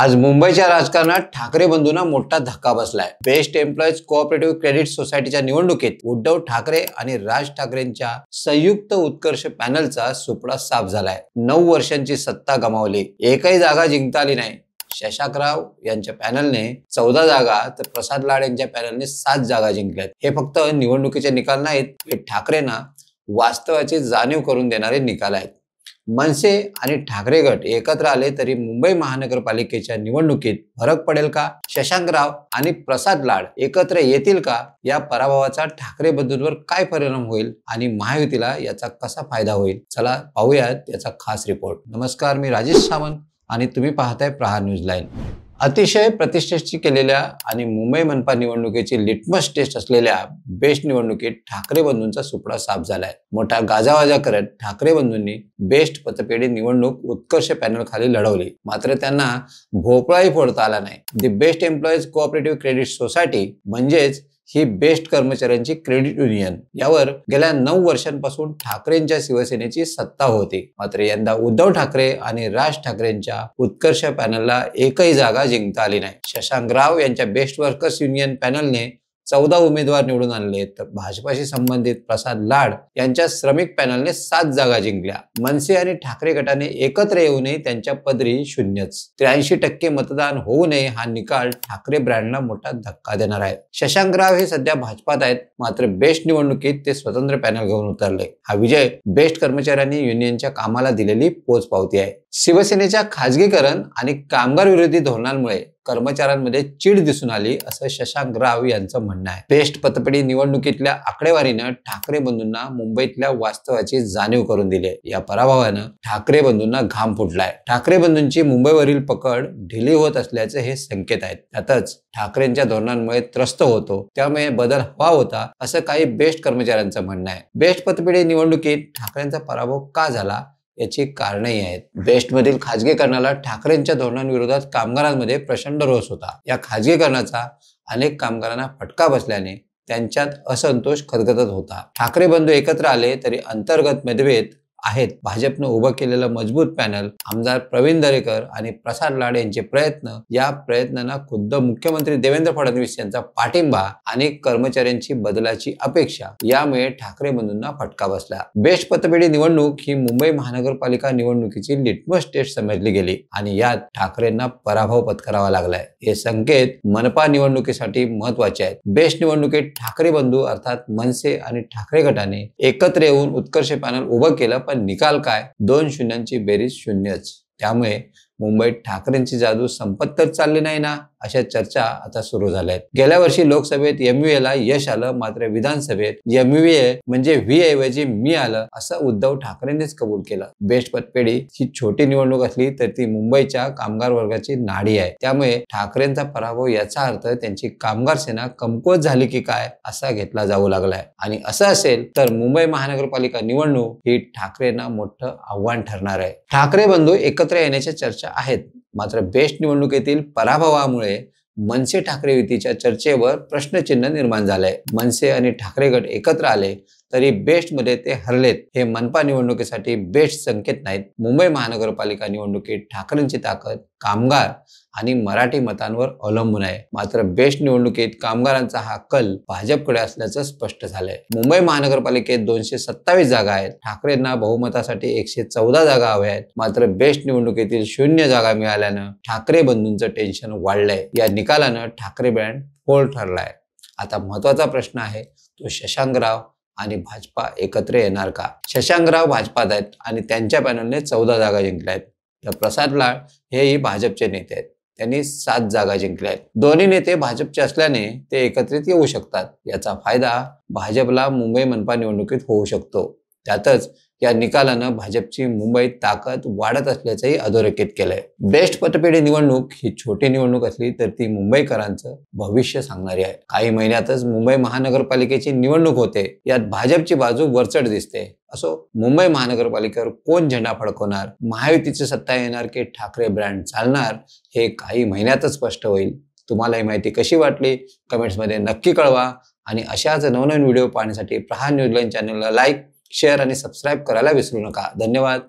आज मुंबईच्या राजकारणात ठाकरे बंधूंना मोठा धक्का बसलाय। बेस्ट एम्प्लॉईज कोऑपरेटिव्ह क्रेडिट सोसायटीच्या निवडणुकीत उद्धव ठाकरे आणि राज ठाकरेंच्या संयुक्त उत्कर्ष पॅनलचा सुपडा साफ झालाय। 9 वर्षांची सत्ता गमावली, एकही जागा जिंकता आली नाही। शशांकराव यांच्या पॅनलने 14 जागा तर प्रसाद लाड यांच्या पॅनलने 7 जागा जिंकल्यात। हे फक्त निवडणुकीचे निकाल नाहीत, हे ठाकरेंना वास्तवाची जाणीव करून देणारे निकाल आहेत। मनसे आणि ठाकरे गट एकत्र आले तरी मुंबई महानगरपालिकेच्या निवडणुकीत फरक पडेल का? शशांकराव आणि प्रसाद लाड एकत्र येतील का? या पराभवाचा ठाकरे बंधूंवर काय परिणाम होईल आणि महायुतीला याचा कसा फायदा होईल? चला पाहूयात याचा खास रिपोर्ट। नमस्कार, मी राजेश सावंत आणि तुम्ही पाहताय प्रहार न्यूज लाईन। अतिशय प्रतिष्ठेची केलेल्या आणि मुंबई मनपा निवडणुकीची लिटमस टेस्ट असलेल्या बेस्ट निवडणुकीत ठाकरे बंधूंचा सुपडा साफ झालाय। मोठा गाजावाजा करत ठाकरे बंधूंनी बेस्ट पतपेढी निवडणूक उत्कर्ष पॅनल खाली लढवली, मात्र त्यांना भोपळाही फोडता आला नाही। The best employees cooperative credit society म्हणजेच ही बेस्ट कर्मचाऱ्यांची क्रेडिट युनियन, यावर गेल्या 9 वर्षांपासून ठाकरेंच्या शिवसेनेची सत्ता होती। मात्र यंदा उद्धव ठाकरे आणि राज ठाकरेंच्या उत्कर्ष पॅनलला एकही जागा जिंकता आली नाही। शशांकराव यांच्या बेस्ट वर्कर्स युनियन पॅनलने 14 उमेदवार निवडून आणले, तर भाजपाशी संबंधित प्रसाद लाड यांच्या श्रमिक पॅनलने 7 जागा जिंकल्या। मनसे आणि ठाकरे गटाने एकत्र येऊनही त्यांच्या पदरी शून्यच। 83% मतदान होऊ नये हा निकाल ठाकरे ब्रँडला मोठा धक्का देणार आहे। शशांकराव हे सध्या भाजपात आहेत, मात्र बेस्ट निवडणुकीत ते स्वतंत्र पॅनल घेऊन उतरले। हा विजय बेस्ट कर्मचाऱ्यांनी युनियनच्या कामाला दिलेली पोचपावती आहे। शिवसेनेच्या खाजगीकरण आणि कामगार विरोधी धोरणांमुळे कर्मचाऱ्यांमध्ये चीड दिसून आली, असं शशांकराव यांचं म्हणणं आहे। बेस्ट पतपेढी निवडणुकीतल्या आकडेवारीनं ठाकरे बंधूंना मुंबईतल्या वास्तवाची जाणीव करून दिली। या पराभवानं ठाकरे बंधूंना घाम फुटलाय। ठाकरे बंधूंची मुंबईवरील पकड ढिली होत असल्याचे हे संकेत आहेत। त्यातच ठाकरेंच्या धोरणांमुळे त्रस्त होतो, त्यामुळे बदल हवा होता, असं काही बेस्ट कर्मचाऱ्यांचं म्हणणं आहे। बेस्ट पतपेढी निवडणुकीत ठाकरेंचा पराभव का झाला याची कारणही आहेत। बेस्ट मधील खाजगीकरणाला ठाकरेंच्या धोरणांविरोधात कामगारांमध्ये प्रचंड रोष होता। या खाजगीकरणाचा अनेक कामगारांना फटका बसल्याने त्यांच्यात असंतोष खदखदत होता। ठाकरे बंधू एकत्र आले तरी अंतर्गत मतभेद आहेत। भाजपनं उभं केलेलं मजबूत पॅनल, आमदार प्रवीण दरेकर आणि प्रसाद लाड यांचे प्रयत्न, या प्रयत्नांना खुद्द मुख्यमंत्री देवेंद्र फडणवीस यांचा पाठिंबा आणि कर्मचाऱ्यांची बदलाची अपेक्षा, यामुळे ठाकरे बंधूंना फटका बसला। बेस्ट पतपेढी निवडणूक ही मुंबई महानगरपालिका निवडणुकीची लिटमस टेस्ट समजली गेली आणि यात ठाकरेंना पराभव पत्करावा लागलाय। हे संकेत मनपा निवडणुकीसाठी महत्वाचे आहेत। बेस्ट निवडणुकीत ठाकरे बंधू अर्थात मनसे आणि ठाकरे गटाने एकत्र येऊन उत्कर्ष पॅनल उभं केलं, पण निकाल काय? 2 शून्यांची बेरीज शून्यच। त्यामुळे मुंबईत ठाकरेंची जादू संपत तर चालली नाही ना, अशा चर्चा आता सुरू झाल्या आहेत। गेल्या वर्षी लोकसभेत MVA यश आलं, मात्र विधानसभेत MVA म्हणजे व्ही ऐवजी मी आलं, असं उद्धव ठाकरेंनीच कबूल केलं। बेस्ट पतपेढी ही छोटी निवडणूक असली तर ती मुंबईच्या कामगार वर्गाची नाडी आहे। त्यामुळे ठाकरेंचा पराभव याचा अर्थ त्यांची कामगार सेना कमकुवत झाली की काय, असा घेतला जाऊ लागलाय। आणि असं असेल तर मुंबई महानगरपालिका निवडणूक ही ठाकरेंना मोठं आव्हान ठरणार आहे। ठाकरे बंधू एकत्र येण्याच्या चर्चा आहेत, मात्र बेस्ट निवडणुकीतील पराभवामुळे मनसे ठाकरे युतीच्या चर्चेवर प्रश्नचिन्ह निर्माण झालंय। मनसे आणि ठाकरे गट एकत्र आले तरी बेस्ट मध्ये ते हरलेत, हे मनपा निवडणुकीसाठी बेस्ट संकेत नाहीत। मुंबई महानगरपालिका निवडणुकीत ठाकरेंची ताकद कामगार आणि मराठी मतांवर अवलंबून आहे, मात्र बेस्ट निवडणुकीत कामगारांचा हा कल भाजपकडे असल्याचं स्पष्ट झालंय। मुंबई महानगरपालिकेत 227 जागा आहेत। ठाकरेंना बहुमतासाठी 114 जागा हव्या आहेत, मात्र बेस्ट निवडणुकीतील 0 जागा मिळाल्यानं ठाकरे बंधूंचं टेन्शन वाढलंय। या निकालानं ठाकरे ब्रँड फोल ठरलाय। आता महत्वाचा प्रश्न आहे तो शशांकराव आणि भाजपा एकत्र येणार का? शशांकराव भाजपात आहेत आणि त्यांच्या पॅनलने 14 जागा जिंकल्या आहेत, तर प्रसाद लाड हेही भाजपचे नेते आहेत, त्यांनी 7 जागा जिंकल्या आहेत। दोन्ही नेते भाजपचे असल्याने ते एकत्रित येऊ शकतात। याचा फायदा भाजपला मुंबई मनपा निवडणुकीत होऊ शकतो। त्यातच या निकालानं भाजपची मुंबईत ताकद वाढत असल्याचंही अधोरेखित केलंय। बेस्ट पतपेढी निवडणूक ही छोटी निवडणूक असली तर ती मुंबईकरांचं भविष्य सांगणारी आहे। काही महिन्यातच मुंबई महानगरपालिकेची निवडणूक होते, यात भाजपची बाजू वरचढ दिसते। असो, मुंबई महानगरपालिकेवर कोण झेंडा फडकवणार, महायुतीची सत्ता येणार की ठाकरे ब्रँड चालणार, हे काही महिन्यातच स्पष्ट होईल। तुम्हाला ही माहिती कशी वाटली कमेंट्समध्ये नक्की कळवा आणि अशाच नवनवीन व्हिडिओ पाहण्यासाठी प्रहार न्यूज लाईन चॅनलला लाईक, शेअर आणि सबस्क्राईब करायला विसरू नका। धन्यवाद।